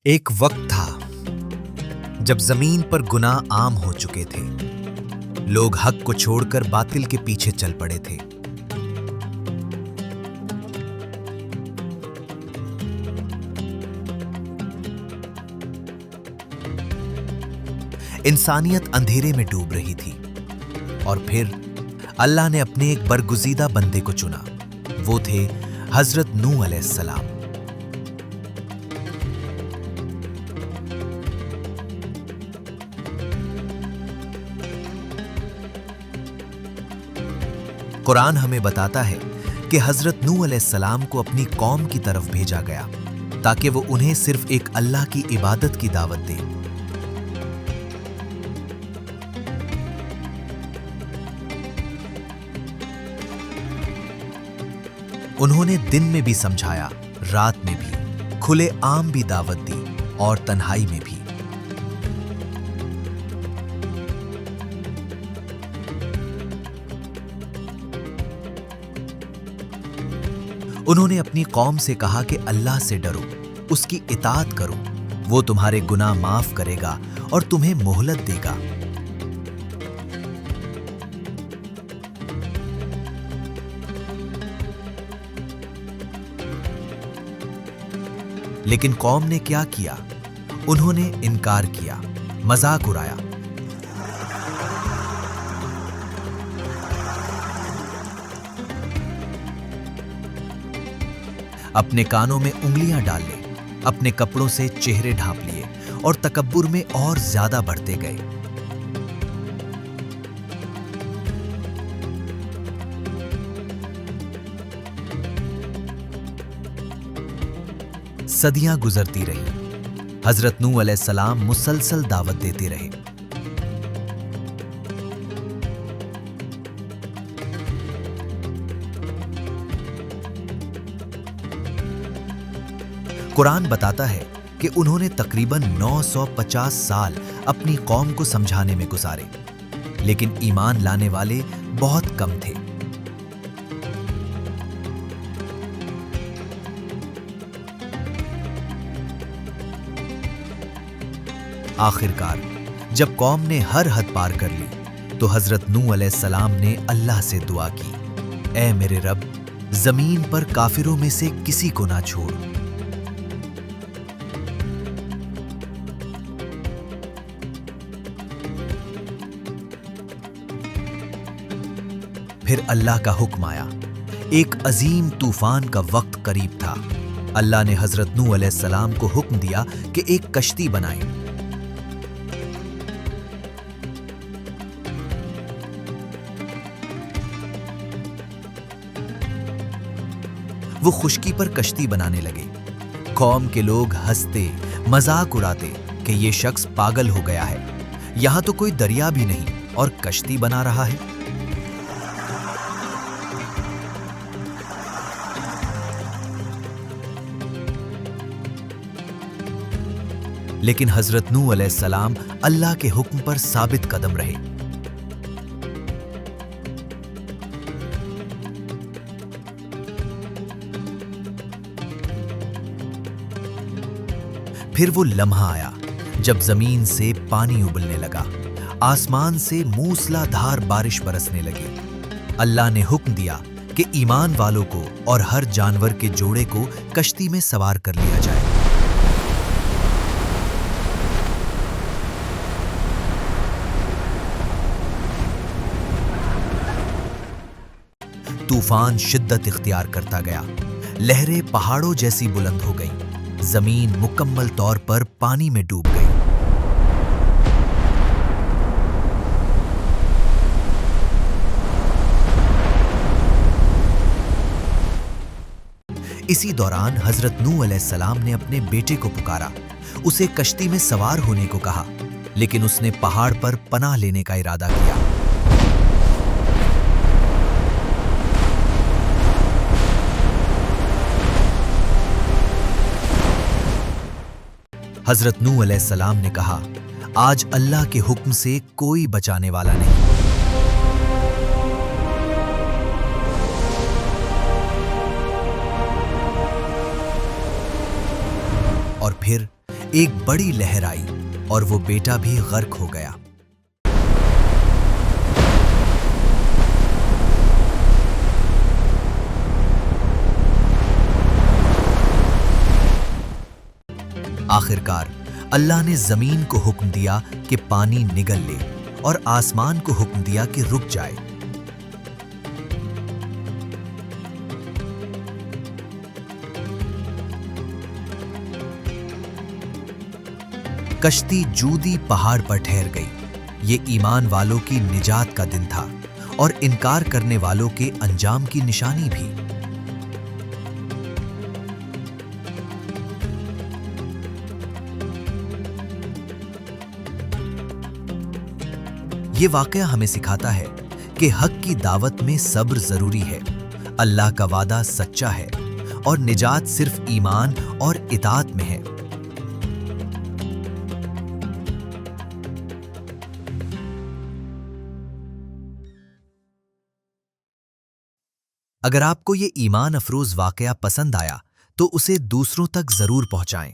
ایک وقت تھا جب زمین پر گناہ عام ہو چکے تھے۔ لوگ حق کو چھوڑ کر باطل کے پیچھے چل پڑے تھے۔ انسانیت اندھیرے میں ڈوب رہی تھی، اور پھر اللہ نے اپنے ایک برگزیدہ بندے کو چنا۔ وہ تھے حضرت نوح علیہ السلام۔ قرآن ہمیں بتاتا ہے کہ حضرت نوح علیہ السلام کو اپنی قوم کی طرف بھیجا گیا تاکہ وہ انہیں صرف ایک اللہ کی عبادت کی دعوت دے۔ انہوں نے دن میں بھی سمجھایا، رات میں بھی، کھلے عام بھی دعوت دی اور تنہائی میں بھی۔ انہوں نے اپنی قوم سے کہا کہ اللہ سے ڈرو، اس کی اطاعت کرو، وہ تمہارے گناہ معاف کرے گا اور تمہیں مہلت دے گا۔ لیکن قوم نے کیا کیا؟ انہوں نے انکار کیا، مذاق اڑایا۔ اپنے کانوں میں انگلیاں ڈال لے، اپنے کپڑوں سے چہرے ڈھانپ لیے اور تکبر میں اور زیادہ بڑھتے گئے۔ صدیاں گزرتی رہی، حضرت نوح علیہ السلام مسلسل دعوت دیتے رہے۔ قرآن بتاتا ہے کہ انہوں نے تقریباً 950 سال اپنی قوم کو سمجھانے میں گزارے، لیکن ایمان لانے والے بہت کم تھے۔ آخرکار جب قوم نے ہر حد پار کر لی تو حضرت نوح علیہ السلام نے اللہ سے دعا کی، اے میرے رب، زمین پر کافروں میں سے کسی کو نہ چھوڑ۔ پھر اللہ کا حکم آیا۔ ایک عظیم طوفان کا وقت قریب تھا۔ اللہ نے حضرت نوح علیہ السلام کو حکم دیا کہ ایک کشتی بنائیں۔ وہ خشکی پر کشتی بنانے لگے۔ قوم کے لوگ ہنستے، مذاق اڑاتے کہ یہ شخص پاگل ہو گیا ہے، یہاں تو کوئی دریا بھی نہیں اور کشتی بنا رہا ہے۔ لیکن حضرت نوح علیہ السلام اللہ کے حکم پر ثابت قدم رہے۔ پھر وہ لمحہ آیا جب زمین سے پانی ابلنے لگا، آسمان سے موسلا دھار بارش برسنے لگی۔ اللہ نے حکم دیا کہ ایمان والوں کو اور ہر جانور کے جوڑے کو کشتی میں سوار کر لیا جائے۔ طوفان شدت اختیار کرتا گیا، لہریں پہاڑوں جیسی بلند ہو گئیں، زمین مکمل طور پر پانی میں ڈوب گئی۔ اسی دوران حضرت نوح علیہ السلام نے اپنے بیٹے کو پکارا، اسے کشتی میں سوار ہونے کو کہا، لیکن اس نے پہاڑ پر پناہ لینے کا ارادہ کیا۔ حضرت نوح علیہ السلام نے کہا، آج اللہ کے حکم سے کوئی بچانے والا نہیں۔ اور پھر ایک بڑی لہر آئی اور وہ بیٹا بھی غرق ہو گیا۔ آخرکار اللہ نے زمین کو حکم دیا کہ پانی نگل لے اور آسمان کو حکم دیا کہ رک جائے۔ کشتی جودی پہاڑ پر ٹھہر گئی۔ یہ ایمان والوں کی نجات کا دن تھا اور انکار کرنے والوں کے انجام کی نشانی بھی۔ یہ واقعہ ہمیں سکھاتا ہے کہ حق کی دعوت میں صبر ضروری ہے۔ اللہ کا وعدہ سچا ہے اور نجات صرف ایمان اور اطاعت میں ہے۔ اگر آپ کو یہ ایمان افروز واقعہ پسند آیا تو اسے دوسروں تک ضرور پہنچائیں۔